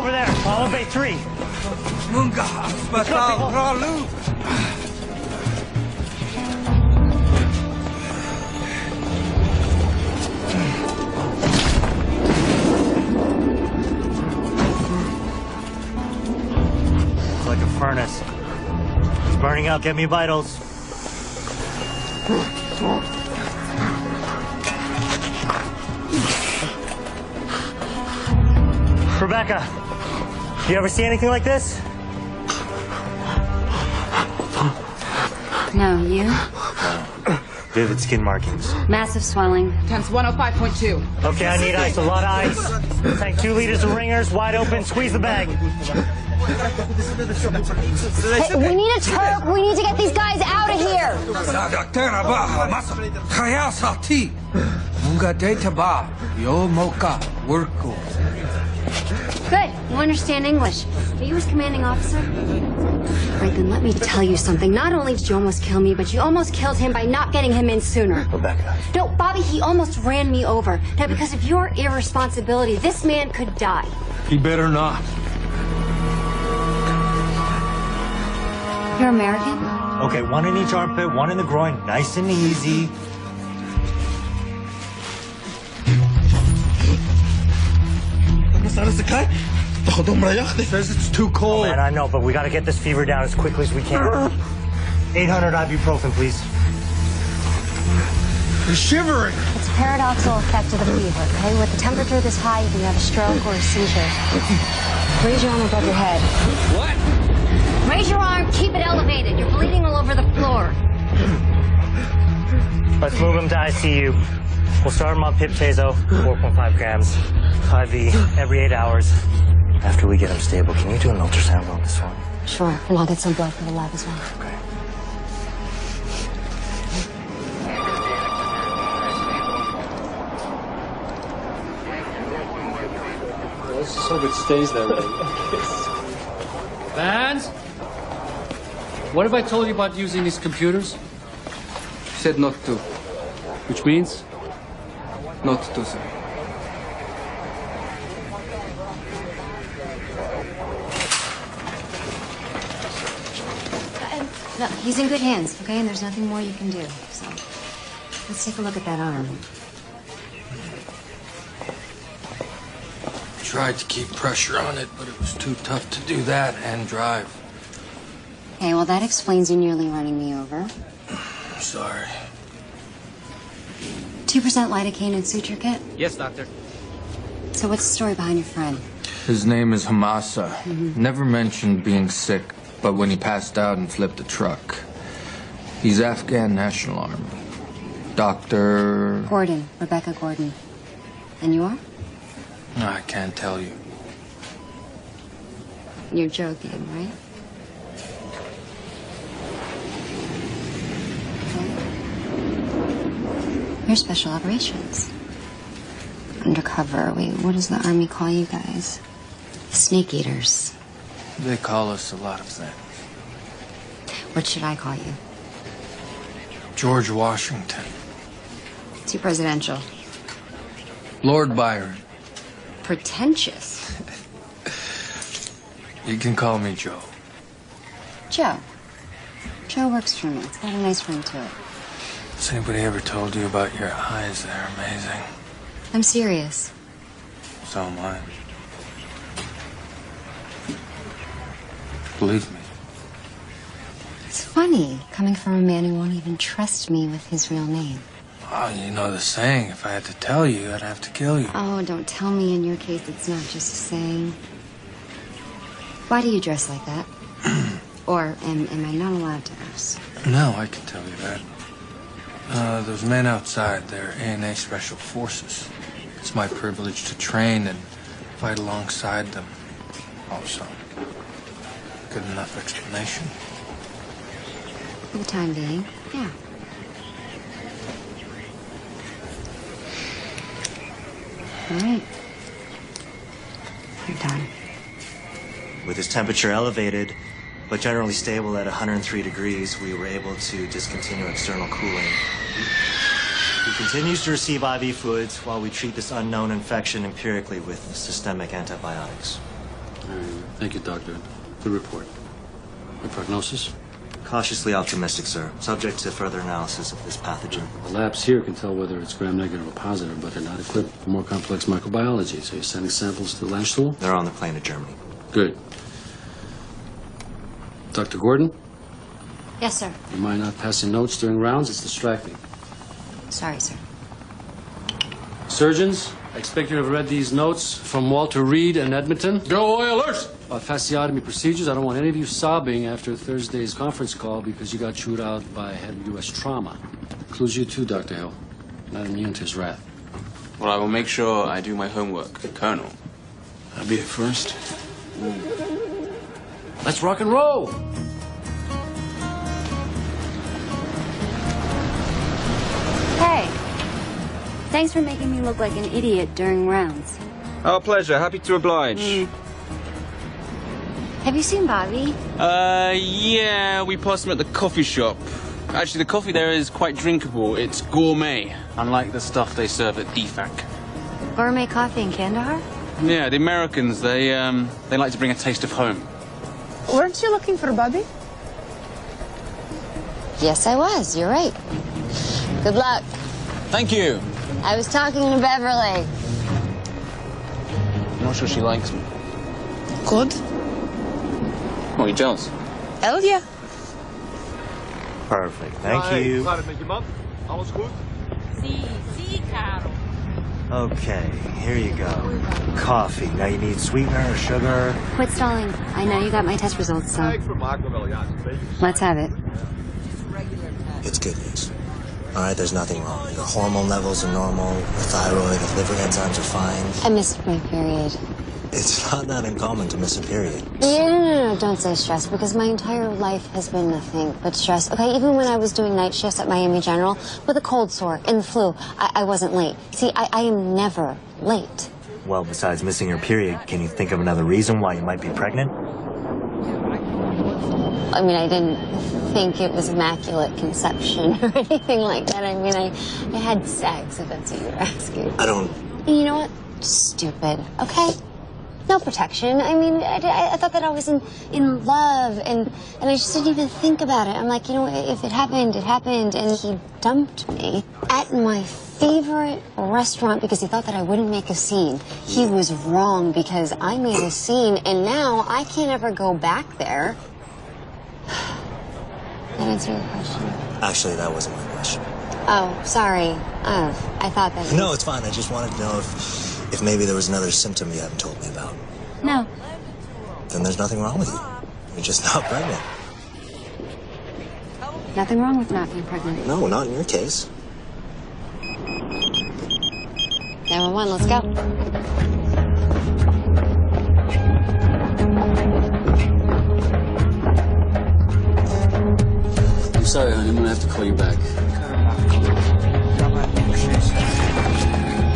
Over there, follow bay 3. Munga, hospital, Ralu. It's like a furnace. It's burning out. Get me vitals. Rebecca, you ever see anything like this? No, you? Vivid skin markings. Massive swelling. Times 105.2. Okay, I need ice. A lot of ice. Tank 2 liters of ringers, wide open. Squeeze the bag. Hey, we need a Turk. We need to get these guys out of here. Good. You understand English. Are you his commanding officer? Right, then let me tell you something. Not only did you almost kill me, but you almost killed him by not getting him in sooner. Rebecca. No, Bobby, he almost ran me over. Now, because of your irresponsibility, this man could die. He better not. You're American? Okay, one in each armpit, one in the groin. Nice and easy. Says it's too cold. Oh, man, I know, but we gotta get this fever down as quickly as we can. 800 ibuprofen, please. He's shivering. It's a paradoxical effect of the fever, okay? With the temperature this high, you can have a stroke or a seizure. Raise your arm above your head. What? Raise your arm, keep it elevated. You're bleeding all over the floor. Let's move him to ICU. We'll start him on pip-tazo, 4.5 grams, IV every 8 hours. After we get him stable, can you do an ultrasound on this one? Sure, and I'll get some blood for the lab as well. Okay. Let's just hope it stays that way. Vance? What have I told you about using these computers? You said not to. Which means? Not to, sir. No, he's in good hands, okay? And there's nothing more you can do. So, let's take a look at that arm. Tried to keep pressure on it, but it was too tough to do that and drive. Okay, well, that explains you nearly running me over. Sorry. 2% lidocaine and suture kit? Yes, doctor. So what's the story behind your friend? His name is Hamasa. Never mentioned being sick, but when he passed out and flipped the truck. He's Afghan National Army. Dr. Gordon, Rebecca Gordon. And you are? No, I can't tell you. You're joking, right? You're special operations. Undercover. Wait, what does the Army call you guys? Snake eaters. They call us a lot of things. What should I call you? George Washington. Too presidential. Lord Byron. Pretentious. You can call me Joe. Joe. Joe works for me. It's got a nice ring to it. Has anybody ever told you about your eyes? They're amazing. I'm serious. So am I. Believe me. It's funny, coming from a man who won't even trust me with his real name. Oh, you know the saying, if I had to tell you, I'd have to kill you. Oh, don't tell me in your case it's not just a saying. Why do you dress like that? Or am I not allowed to ask? No, I can tell you that. Those men outside, they're ANA Special Forces. It's my privilege to train and fight alongside them. Also, good enough explanation. For the time being, yeah. All right. You're done. With his temperature elevated, but generally stable at 103 degrees, we were able to discontinue external cooling. He continues to receive IV fluids while we treat this unknown infection empirically with systemic antibiotics. Thank you, doctor. Good report. Your prognosis? Cautiously optimistic, sir, subject to further analysis of this pathogen. The labs here can tell whether it's gram-negative or positive, but they're not equipped for more complex microbiology. So you're sending samples to the launch tool? They're on the plane to Germany. Good. Dr. Gordon? Yes, sir. You mind not passing notes during rounds? It's distracting. Sorry, sir. Surgeons, I expect you to have read these notes from Walter Reed and Edmonton. Go alert! About fasciotomy procedures, I don't want any of you sobbing after Thursday's conference call because you got chewed out by head of U.S. trauma. Includes you too, Dr. Hill. Not immune to his wrath. Well, I will make sure I do my homework, Colonel. I'll be at first. Let's rock and roll! Hey. Thanks for making me look like an idiot during rounds. Our pleasure. Happy to oblige. Have you seen Bobby? Yeah, we passed him at the coffee shop. Actually, the coffee there is quite drinkable. It's gourmet, unlike the stuff they serve at DFAC. Gourmet coffee in Kandahar? Yeah, the Americans, they like to bring a taste of home. Weren't you looking for Bobby? Yes, I was. You're right. Good luck. Thank you. I was talking to Beverly. I'm not sure she likes me. Good. Oh, you jealous? Hell yeah. Perfect. Thank you. Okay, here you go. Coffee. Now you need sweetener or sugar. Quit stalling. I know you got my test results, so let's have it. It's good news. All right, there's nothing wrong. Your hormone levels are normal. Your thyroid, the liver enzymes are fine. I missed my period. It's not that uncommon to miss a period. No, don't say stress, because my entire life has been nothing but stress. Okay, even when I was doing night shifts at Miami General with a cold sore and the flu, I wasn't late. See, I am never late. Well, besides missing your period, can you think of another reason why you might be pregnant? I mean, I didn't think it was immaculate conception or anything like that. I mean, I had sex, if that's what you're asking. I don't... You know what? Stupid, okay? No protection. I mean, I thought that I was in love, and I just didn't even think about it. I'm like, you know, if it happened, it happened, and he dumped me at my favorite restaurant because he thought that I wouldn't make a scene. He was wrong because I made a scene, and now I can't ever go back there. That answer your question? Actually, that wasn't my question. Oh, sorry. I thought that... No, it's fine. I just wanted to know if maybe there was another symptom you haven't told me about. No. Then there's nothing wrong with you. You're just not pregnant. Nothing wrong with not being pregnant. No, not in your case. 911, let's go. I'm sorry, honey. I'm gonna have to call you back.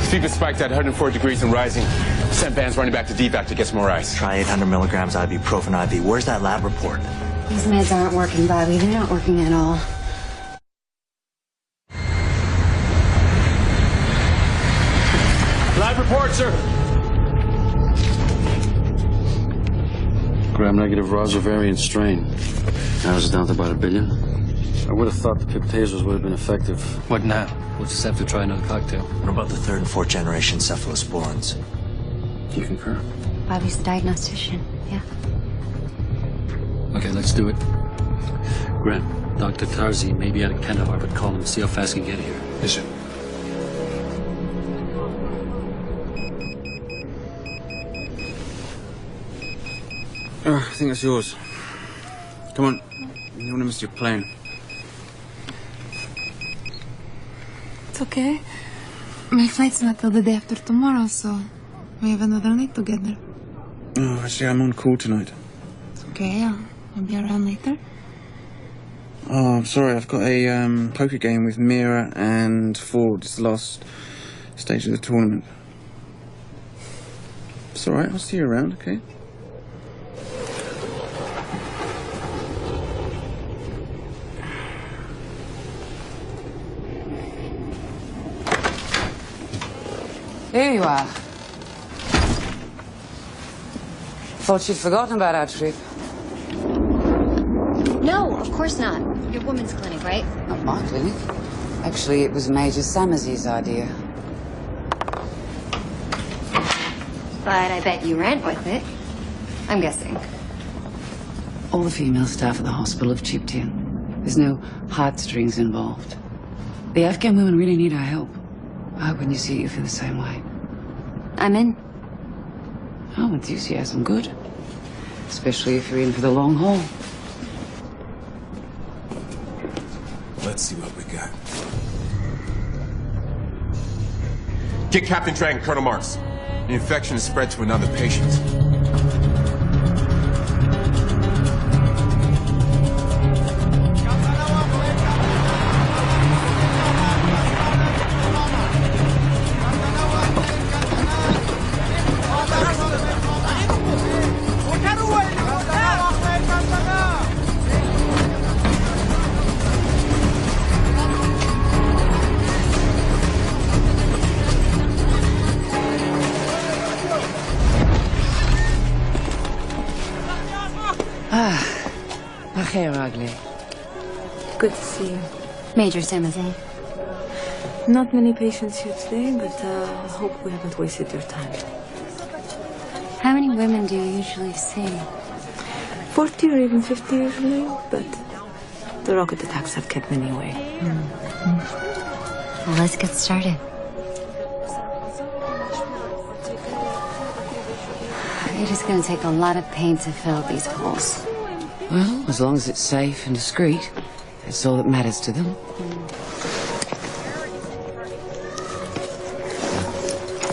Fever spiked at 104 degrees and rising. Sent vans running back to DVAC to get some more ice. Try 800 milligrams ibuprofen IV. Where's that lab report? These meds aren't working, Bobby. They're not working at all. Lab report, sir. Gram-negative Ross variant strain. Now it's down to about 1 billion. I would have thought the pip tasers would have been effective. What now? We'll just have to try another cocktail. What about the 3rd and 4th generation cephalosporins? Do you concur? Bobby's the diagnostician, yeah. Okay, let's do it. Graham, Dr. Tarzi may be out of Kandahar, but call him and see how fast he can get here. Yes, sir. Oh, I think that's yours. Come on. You don't want to miss your plane. It's okay. My flight's not till the day after tomorrow, so we have another night together. Oh, actually, I'm on call tonight. It's okay. I'll be around later. Oh, I'm sorry. I've got a poker game with Mira and Ford. It's the last stage of the tournament. It's all right. I'll see you around, okay? Here you are. Thought you'd forgotten about our trip. No, of course not. Your woman's clinic, right? Not my clinic. Actually, it was Major Summersy's idea. But I bet you ran with it. I'm guessing. All the female staff at the hospital have chipped in. There's no heartstrings involved. The Afghan women really need our help. I hope when you see it, you feel the same way. I'm in. Oh, enthusiasm, good. Especially if you're in for the long haul. Let's see what we got. Get Captain Drag and Colonel Marks. The infection is spread to another patient. Ugly. Good to see you. Major Summersy. Not many patients here today, but I hope we haven't wasted your time. How many women do you usually see? 40 or even 50 usually, but the rocket attacks have kept many away. Well, let's get started. It is going to take a lot of paint to fill these holes. Well, as long as it's safe and discreet, that's all that matters to them.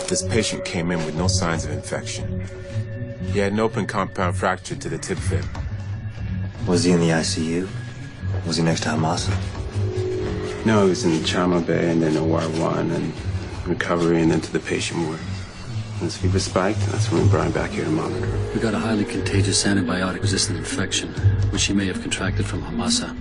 This patient came in with no signs of infection. He had an open compound fracture to the tib fib. Was he in the ICU? Was he next to Hamasa? No, he was in the trauma bay and then OR1 and recovery and then to the patient ward. When his fever spiked, that's when we brought him back here to monitor. We got a highly contagious antibiotic-resistant infection, which he may have contracted from Hamasa.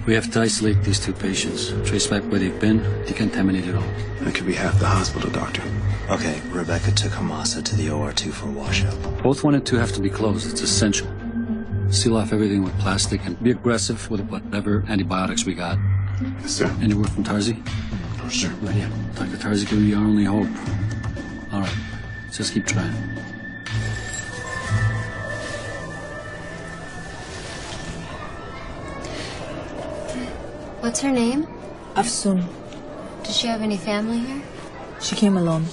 We have to isolate these two patients, trace back where they've been, decontaminate it all. That could be half the hospital, Doctor. Okay, Rebecca took Hamasa to the OR2 for a washout. Both 1 and 2 have to be closed. It's essential. Seal off everything with plastic and be aggressive with whatever antibiotics we got. Yes, sir. Any word from Tarzi? Oh, sure. Right, yeah. Dr. Tarzi could be our only hope. All right, let's just keep trying. What's her name? Afsun. Does she have any family here? She came alone.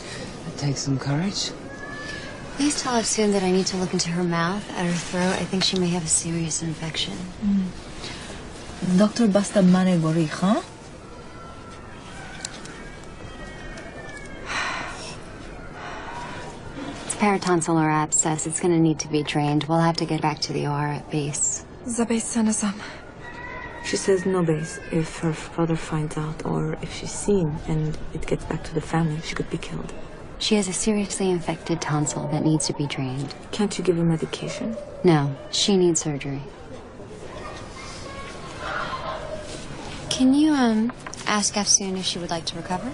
It takes some courage. Please tell Afsun that I need to look into her mouth, at her throat. I think she may have a serious infection. Dr. Basta Mane Gorich, huh? It's paratonsillar abscess. It's going to need to be drained. We'll have to get back to the OR at base. Zabay Sanasam. She says no base. If her father finds out or if she's seen and it gets back to the family, she could be killed. She has a seriously infected tonsil that needs to be drained. Can't you give her medication? No, she needs surgery. Can you, ask Afsun if she would like to recover?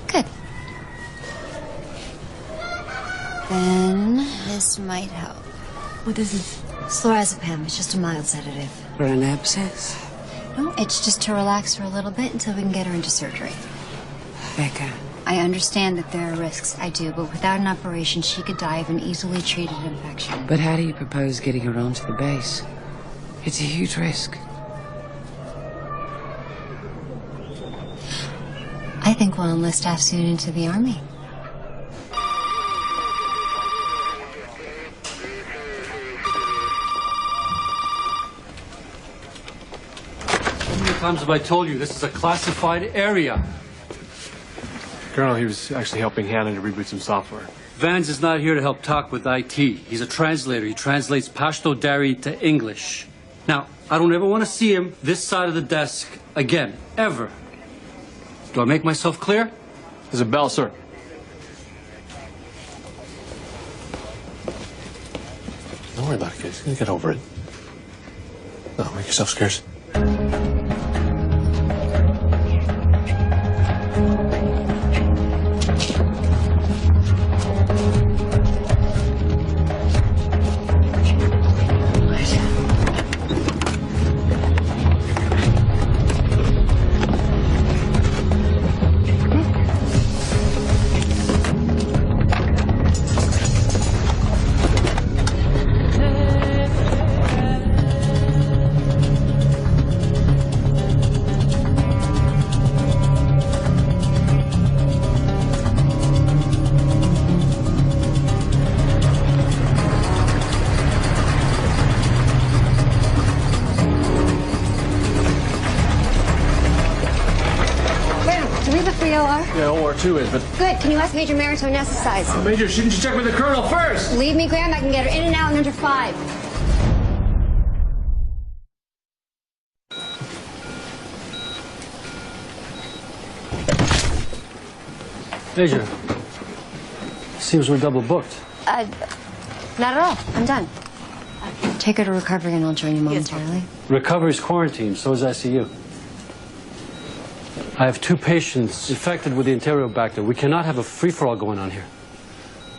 Good. Then this might help. What is it? Lorazepam. It's just a mild sedative. For an abscess? No, it's just to relax her a little bit until we can get her into surgery. Becca. I understand that there are risks. I do, but without an operation, she could die of an easily treated infection. But how do you propose getting her onto the base? It's a huge risk. I think we'll enlist Afsun into the army. How many times have I told you this is a classified area? Colonel, he was actually helping Hannah to reboot some software. Vans is not here to help talk with IT. He's a translator. He translates Pashto Dari to English. Now, I don't ever want to see him this side of the desk again, ever. Do I make myself clear? There's a bell, sir. Don't worry about it, kids. You're gonna get over it. No, make yourself scarce. Yeah, OR2 is, but... Good. Can you ask Major Merritt to anesthetize? Major, shouldn't you check with the colonel first? Leave me, Graham. I can get her in and out in under 5. Major, seems we're double booked. Not at all. I'm done. Take her to recovery and I'll join you momentarily. Recovery's quarantined, so is ICU. I have 2 patients infected with the Enterobacter. We cannot have a free-for-all going on here.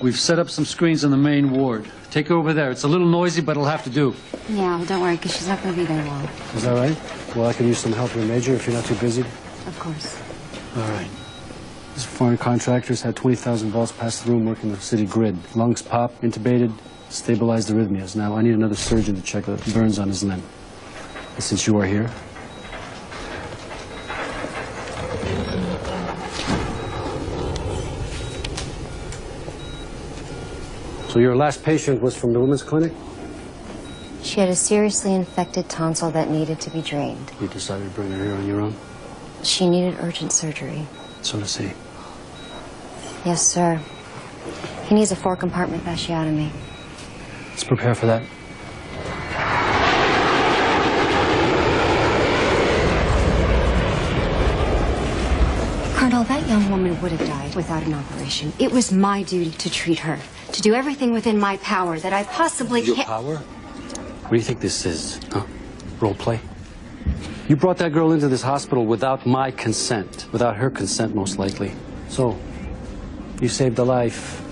We've set up some screens in the main ward. Take her over there. It's a little noisy, but it'll have to do. Yeah, well, don't worry, because she's not going to be there long. Is that right? Well, I can use some help with Major if you're not too busy. Of course. All right. These foreign contractors had 20,000 volts pass through and working the city grid. Lungs pop, intubated, stabilized arrhythmias. Now, I need another surgeon to check the burns on his limb. And since you are here, so your last patient was from the women's clinic? She had a seriously infected tonsil that needed to be drained. You decided to bring her here on your own? She needed urgent surgery. So does he. Yes, sir. He needs a 4-compartment fasciotomy. Let's prepare for that. Colonel, that young woman would have died without an operation. It was my duty to treat her, to do everything within my power that I possibly can. Your power? What do you think this is? Huh? Role play? You brought that girl into this hospital without my consent, without her consent, most likely. So, you saved a life.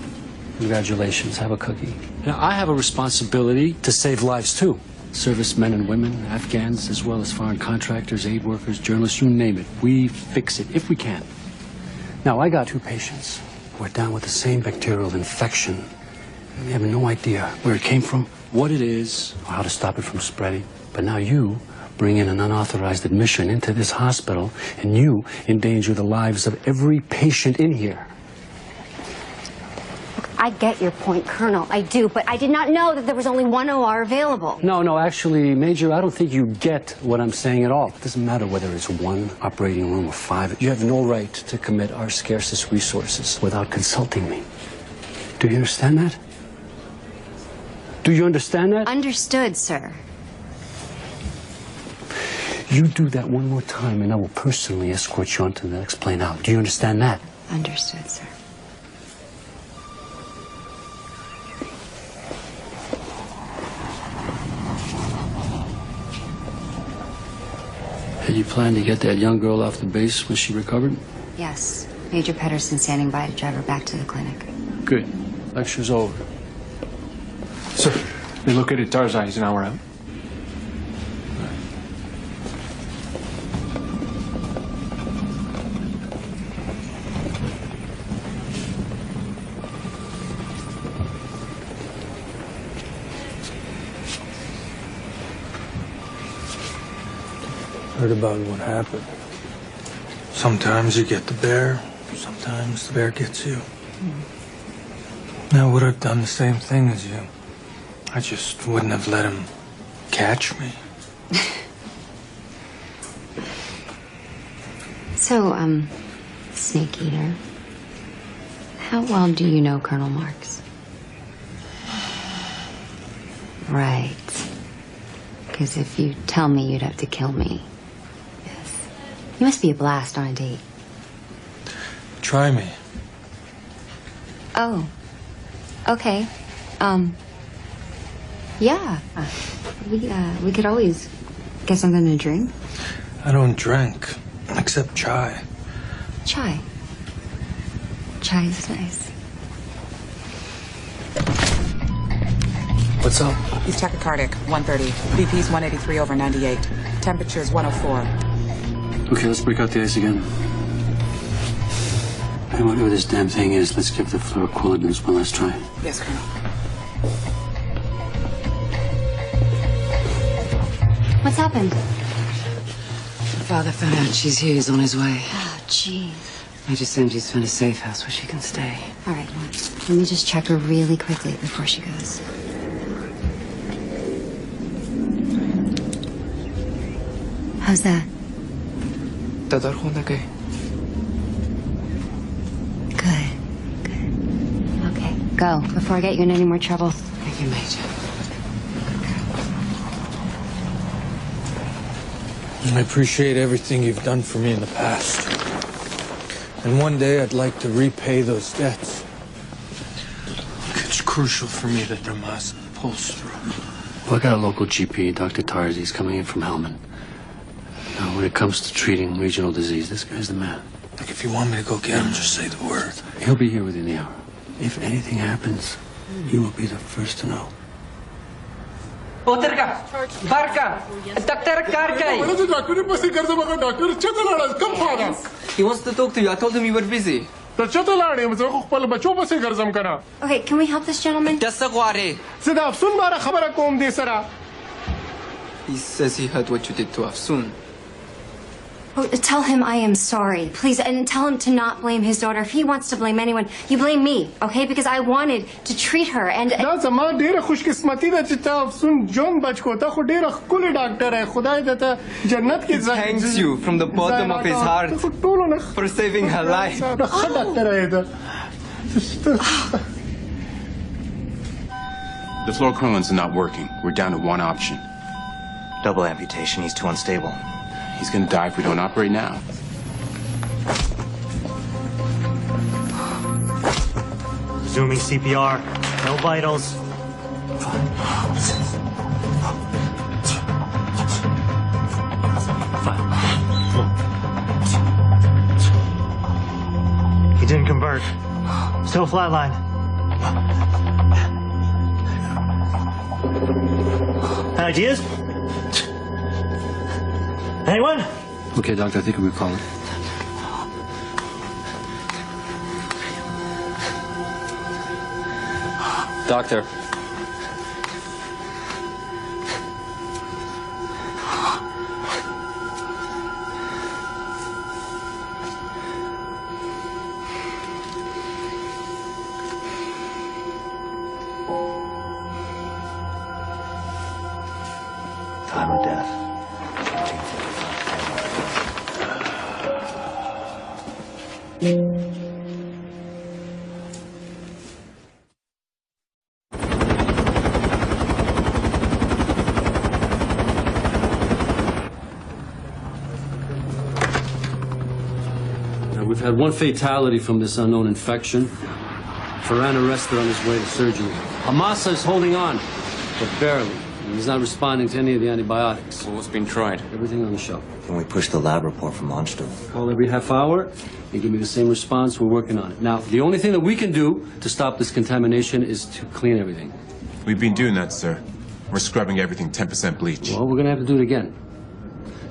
Congratulations. Have a cookie. Now, I have a responsibility to save lives, too. Servicemen and women, Afghans, as well as foreign contractors, aid workers, journalists, you name it. We fix it, if we can. Now, I got 2 patients who are down with the same bacterial infection. We have no idea where it came from, what it is, or how to stop it from spreading. But now you bring in an unauthorized admission into this hospital, and you endanger the lives of every patient in here. I get your point, Colonel. I do, but I did not know that there was only 1 OR available. No, actually, Major, I don't think you get what I'm saying at all. It doesn't matter whether it's 1 operating room or 5. You have no right to commit our scarcest resources without consulting me. Do you understand that? Do you understand that? Understood, sir. You do that 1 more time, and I will personally escort you on to the next plane out. Do you understand that? Understood, sir. Had you planned to get that young girl off the base when she recovered? Yes. Major Pedersen standing by to drive her back to the clinic. Good. Lecture's over. Sir, they located Tarzan. He's an hour out. Heard about what happened. Sometimes you get the bear, sometimes the bear gets you. I would have done the same thing as you. I just wouldn't have let him catch me. So, Snake Eater, how well do you know Colonel Marks? Right. Because if you tell me, you'd have to kill me. Yes. You must be a blast on a date. Try me. Oh. Okay. Yeah. We could always get something to drink. I don't drink, except chai. Chai. Chai is nice. What's up? He's tachycardic, 130. BP's 183 over 98. Temperature's 104. Okay, let's break out the ice again. And whatever this damn thing is, let's give the fluoroquilinins one last try. Yes, Colonel. What's happened? Father found out she's here. He's on his way. Oh, gee. Major said she's found a safe house where she can stay. All right, well, let me just check her really quickly before she goes. How's that? Go, before I get you in any more trouble. Thank you, Major. I appreciate everything you've done for me in the past. And one day I'd like to repay those debts. It's crucial for me that Hamasa pulls through. Well, I got a local GP, Dr. Tarzi. He's coming in from Helmand. Now, when it comes to treating regional disease, this guy's the man. Like, if you want me to go get him, just say the word. He'll be here within the hour. If anything happens, you will be the first to know. He wants to talk to you. I told him you were busy. Okay, can we help this gentleman? He says he heard what you did to Afsun. Oh, tell him I am sorry, please, and tell him to not blame his daughter. If he wants to blame anyone, you blame me, okay? Because I wanted to treat her, and... Thanks you from the bottom of his heart for saving her life. The fluoroquinolones are not working. We're down to one option. Double amputation. He's too unstable. He's gonna die if we don't operate now. Resuming CPR. No vitals. He didn't convert. Still flatline. Ideas? Anyone? Okay, doctor, I think we call it. Doctor. Time of death. We've had one fatality from this unknown infection. Farhan arrested on his way to surgery. Hamasa is holding on, but barely. He's not responding to any of the antibiotics. Well, what's been tried? Everything on the shelf. Can we push the lab report from Monster? Call every half hour. They give me the same response. We're working on it. Now, the only thing that we can do to stop this contamination is to clean everything. We've been doing that, sir. We're scrubbing everything 10% bleach. Well, we're going to have to do it again.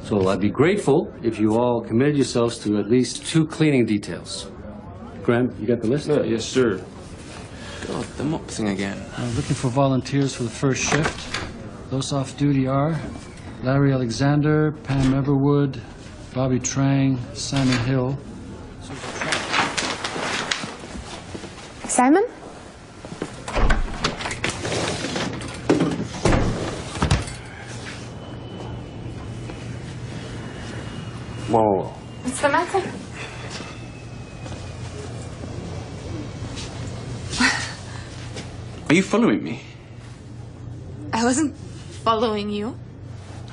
So I'd be grateful if you all committed yourselves to at least 2 cleaning details. Graham, you got the list? Yes, sir. God, the mop thing again. Looking for volunteers for the first shift. Those off duty are Larry Alexander, Pam Everwood, Bobby Trang, Simon Hill. Simon? Whoa. What's the matter? Are you following me? I wasn't following you.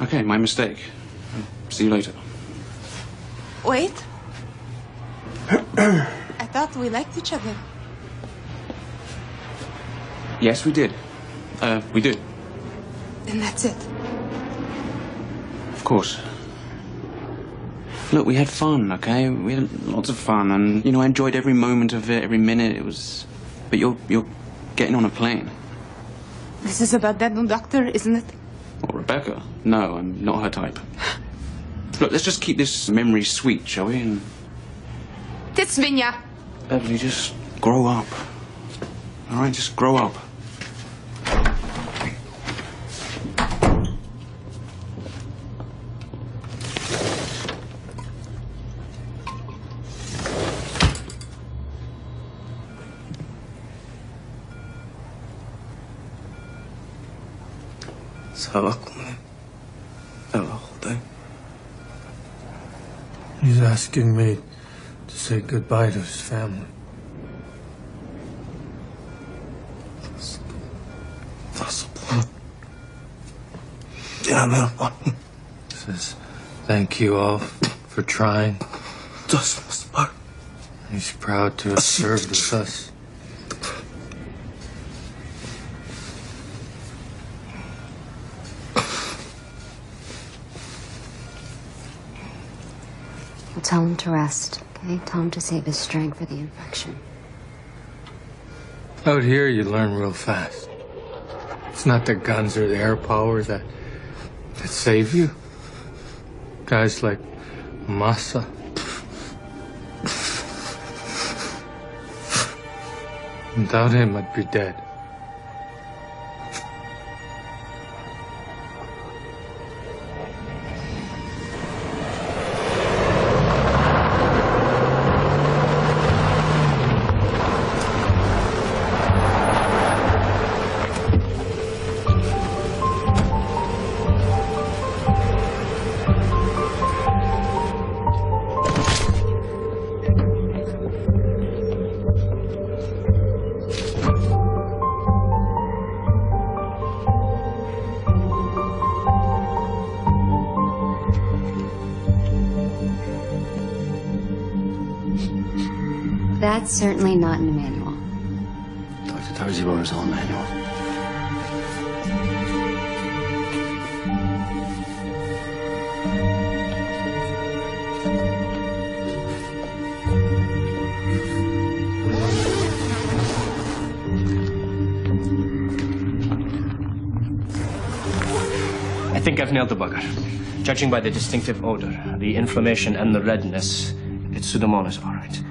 Okay, my mistake. See you later. Wait. I thought we liked each other. Yes, we did. We did. And that's it. Of course. Look, we had fun, okay? We had lots of fun, and, you know, I enjoyed every moment of it, every minute. It was... But you're getting on a plane. This is about that new doctor, isn't it? What, Rebecca? No, I'm not her type. Look, let's just keep this memory sweet, shall we? And... Ty svinia! Beverly, just grow up. All right, just grow up. He's asking me to say goodbye to his family. Says, thank you all for trying. He's proud to have served with us. Well, tell him to rest, okay? Tell him to save his strength for the infection. Out here, you learn real fast. It's not the guns or the air power that save you. Guys like Hamasa. Without him, I'd be dead. That's certainly not in the manual. Dr. Tarzi wrote his own manual. I think I've nailed the bugger. Judging by the distinctive odor, the inflammation, and the redness, it's Pseudomonas, all right.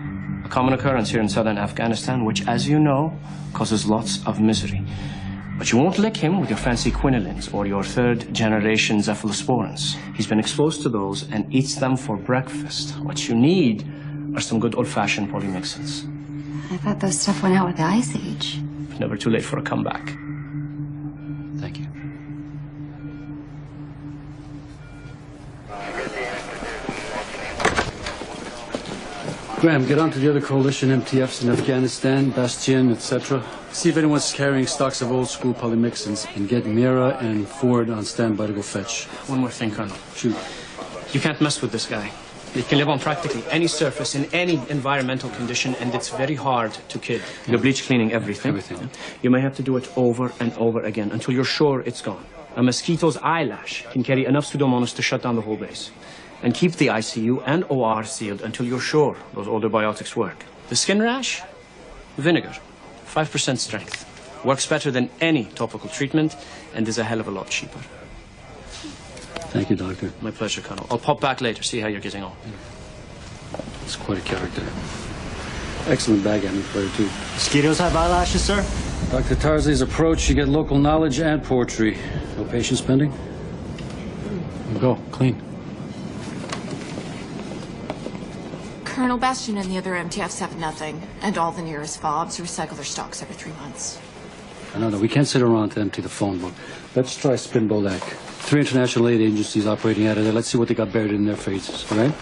A common occurrence here in southern Afghanistan, which, as you know, causes lots of misery. But you won't lick him with your fancy quinolines or your third-generation cephalosporins. He's been exposed to those and eats them for breakfast. What you need are some good old-fashioned polymyxins. I thought those stuff went out with the Ice Age. Never too late for a comeback. Thank you. Graham, get on to the other coalition MTFs in Afghanistan, Bastion, etc. See if anyone's carrying stocks of old-school polymyxins, and get Mira and Ford on standby to go fetch. One more thing, Colonel. Shoot. You can't mess with this guy. It can live on practically any surface in any environmental condition, and it's very hard to kill. You're bleach cleaning everything. Everything. You may have to do it over and over again until you're sure it's gone. A mosquito's eyelash can carry enough Pseudomonas to shut down the whole base. And keep the ICU and OR sealed until you're sure those older biotics work. The skin rash? Vinegar. 5% strength. Works better than any topical treatment and is a hell of a lot cheaper. Thank you, Doctor. My pleasure, Colonel. I'll pop back later, see how you're getting on. It's quite a character. Excellent backgammon player, too. Mosquitoes have eyelashes, sir? Dr. Tarzi's approach, you get local knowledge and poetry. No patience pending? Go, clean. Colonel Bastion and the other MTFs have nothing, and all the nearest fobs recycle their stocks every 3 months. No, we can't sit around to empty the phone book. Let's try Spinbolac. 3 international aid agencies operating out of there. Let's see what they got buried in their phases, all right?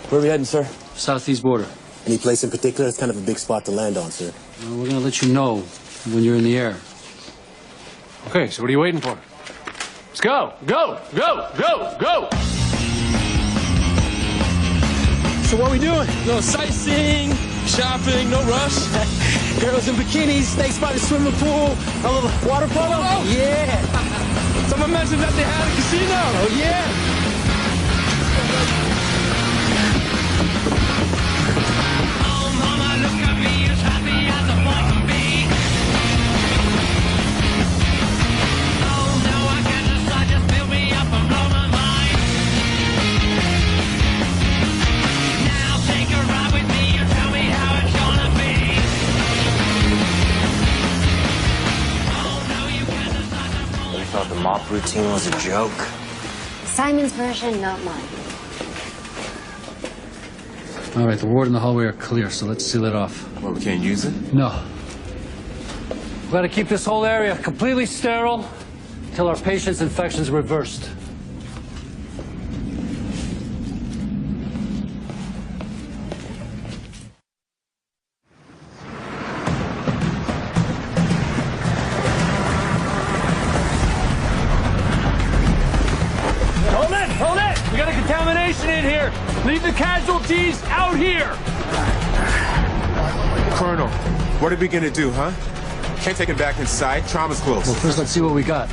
Where are we heading, sir? Southeast border. Any place in particular? It's kind of a big spot to land on, sir. Well, we're going to let you know when you're in the air. Okay, so what are you waiting for? Let's go! Go! Go! Go! Go! So what are we doing? No sightseeing, shopping, no rush. Girls in bikinis, snakes by the swimming pool, a little water polo. Oh, yeah. Someone mentioned that they had a casino. Oh, yeah. The mop routine was a joke. Simon's version, not mine. All right, the ward and the hallway are clear, so let's seal it off. Well, we can't use it? No. We've got to keep this whole area completely sterile until our patient's infection's reversed. patient in here. Leave the casualties out here. Colonel, what are we gonna do, huh? Can't take him back inside. Trauma's close. Well, first let's see what we got.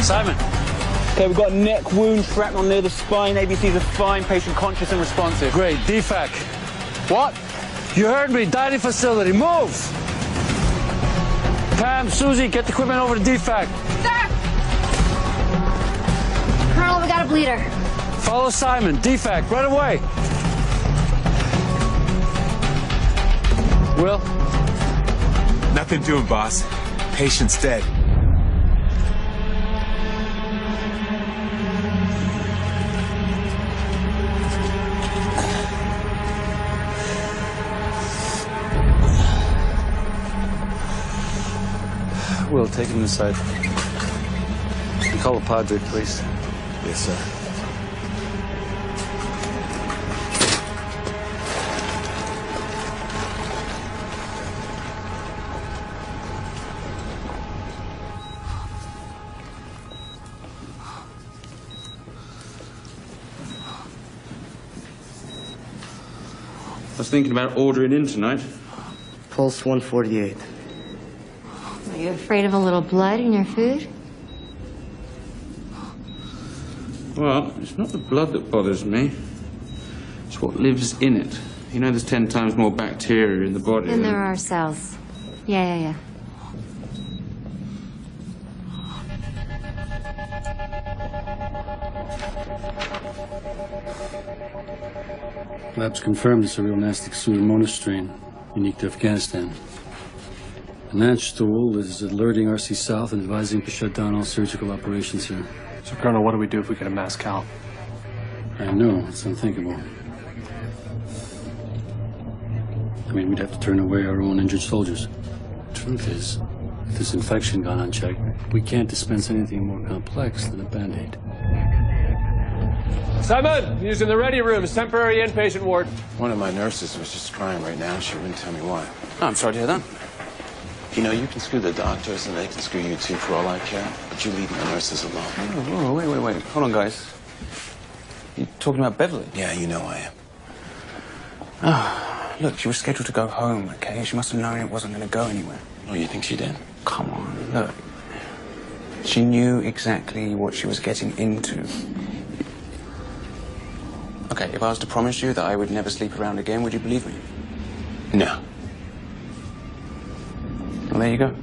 Simon. Okay, we've got neck wound, shrapnel near the spine. ABCs are fine. Patient conscious and responsive. Great. DFAC. What? You heard me. Dining facility. Move! Pam, Susie, get the equipment over to DFAC. Sir! Colonel, we got a bleeder. Follow Simon. DFAC, right away. Will? Nothing doing, boss. Patient's dead. Will, take him inside. Call the Padre, please. Yes, sir. I was thinking about ordering in tonight. Pulse 148. Are you afraid of a little blood in your food? Well, it's not the blood that bothers me. It's what lives in it. You know there's 10 times more bacteria in the body. And there are cells. Yeah. Labs confirmed it's a real nasty Pseudomonas strain, unique to Afghanistan. The Nance stool is alerting RC South and advising to shut down all surgical operations here. So, Colonel, what do we do if we get a mass cal? I know, it's unthinkable. I mean, we'd have to turn away our own injured soldiers. Truth is, if this infection gone unchecked, we can't dispense anything more complex than a Band-Aid. Simon, using the ready rooms, temporary inpatient ward. One of my nurses was just crying right now. She wouldn't tell me why. Oh, I'm sorry to hear that. You know, you can screw the doctors and they can screw you too for all I care. But you leave my nurses alone. Oh, wait. Hold on, guys. You talking about Beverly? Yeah, you know I am. Oh, look, she was scheduled to go home, okay? She must have known it wasn't going to go anywhere. Oh, you think she did? Come on, look. She knew exactly what she was getting into. Okay, if I was to promise you that I would never sleep around again, would you believe me? No. Well, there you go.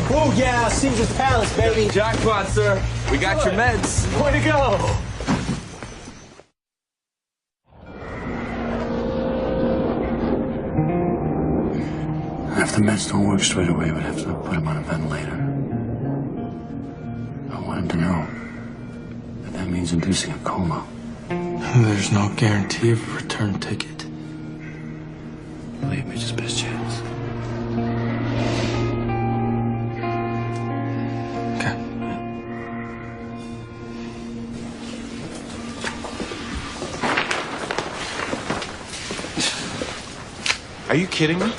Booyah! Caesar's Palace, baby! Jackpot, sir. We got your meds. Way to go! If the meds don't work straight away, we'd have to put him on a ventilator. I want him to know that means inducing a coma. There's no guarantee of a return ticket. Believe me, it's his best chance. Okay. Are you kidding me?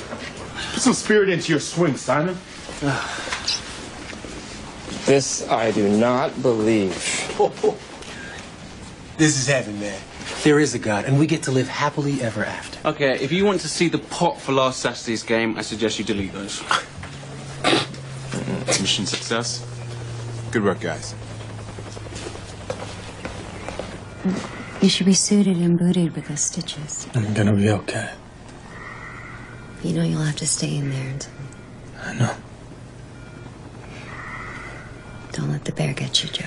Put some spirit into your swing, Simon. This I do not believe. This is heaven, man. There is a God, and we get to live happily ever after. Okay, if you want to see the pot for last Saturday's game, I suggest you delete those. Mission success. Good work, guys. You should be suited and booted with those stitches. I'm gonna be okay. You know you'll have to stay in there until... I know. Don't let the bear get you, Joe.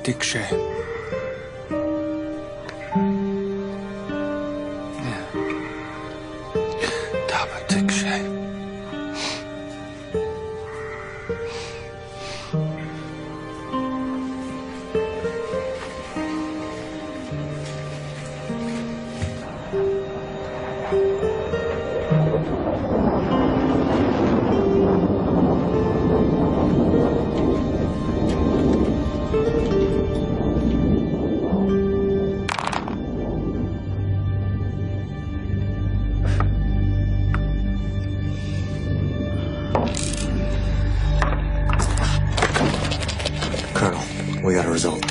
Dikshe. a result.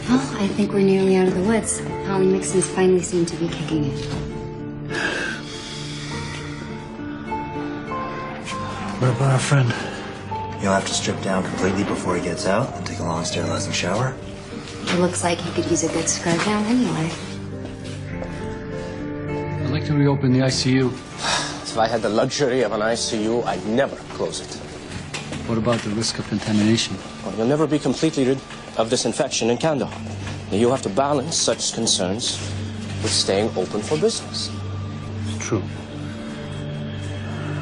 Well, I think we're nearly out of the woods. Polymyxins finally seem to be kicking in. What about our friend? He'll have to strip down completely before he gets out and take a long sterilizing shower. It looks like he could use a good scrub down anyway. I'd like to reopen the ICU. If I had the luxury of an ICU, I'd never close it. What about the risk of contamination? Well, you'll never be completely rid of this infection in Kandahar. You have to balance such concerns with staying open for business. It's true.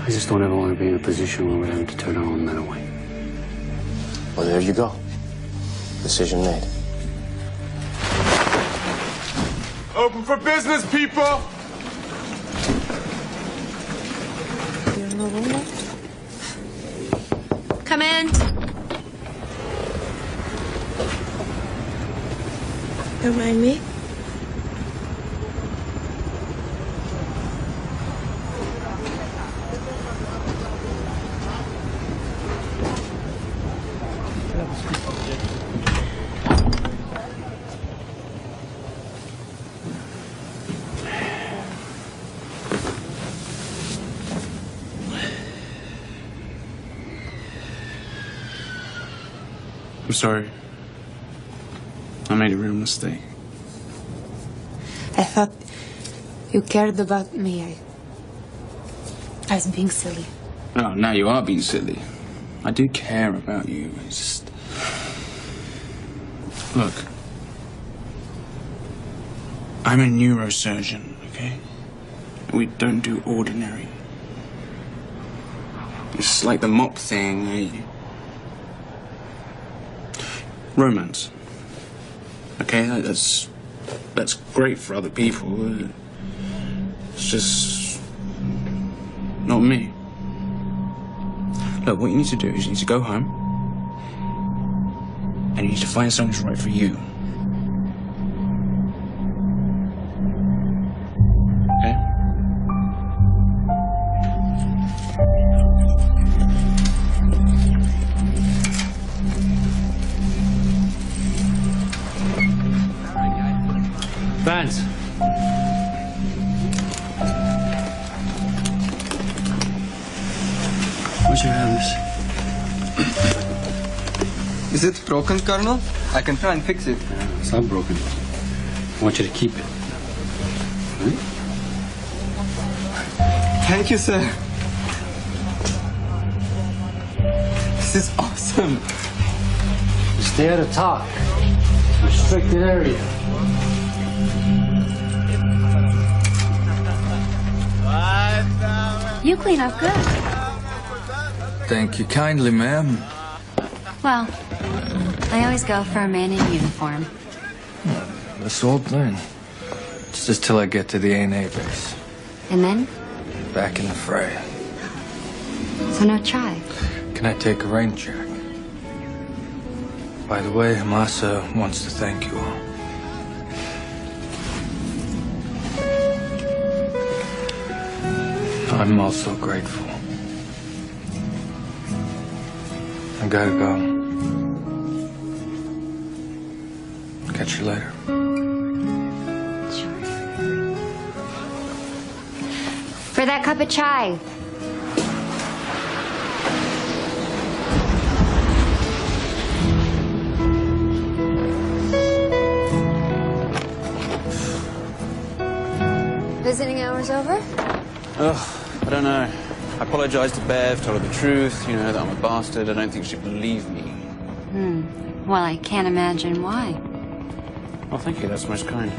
I just don't ever want to be in a position where we're having to turn our own men away. Well, there you go. Decision made. Open for business, people! Come in. Don't mind me. I'm sorry. I made a real mistake. I thought you cared about me. I was being silly. Oh, now you are being silly. I do care about you. It's just... Look. I'm a neurosurgeon, okay? We don't do ordinary. It's like the mop thing, romance. Okay, that's great for other people. It's just not me. Look, what you need to do is you need to go home and you need to find something that's right for you. Okay? Vance. Where'd you have this? Is it broken, Colonel? I can try and fix it. It's not broken. I want you to keep it. Right? Thank you, sir. This is awesome. Stay out of talk. Restricted area. You clean up good. Thank you kindly, ma'am. Well, I always go for a man in uniform. This old thing. It's just till I get to the A&A base. And then? Back in the fray. So no try. Can I take a rain check? By the way, Hamasa wants to thank you all. I'm also grateful. I gotta go. Catch you later. Sure. For that cup of chai. Visiting hours over? Ugh, I don't know. I apologized to Bev, told her the truth, you know, that I'm a bastard. I don't think she'd believe me. Well, I can't imagine why. Oh, thank you. That's most kind.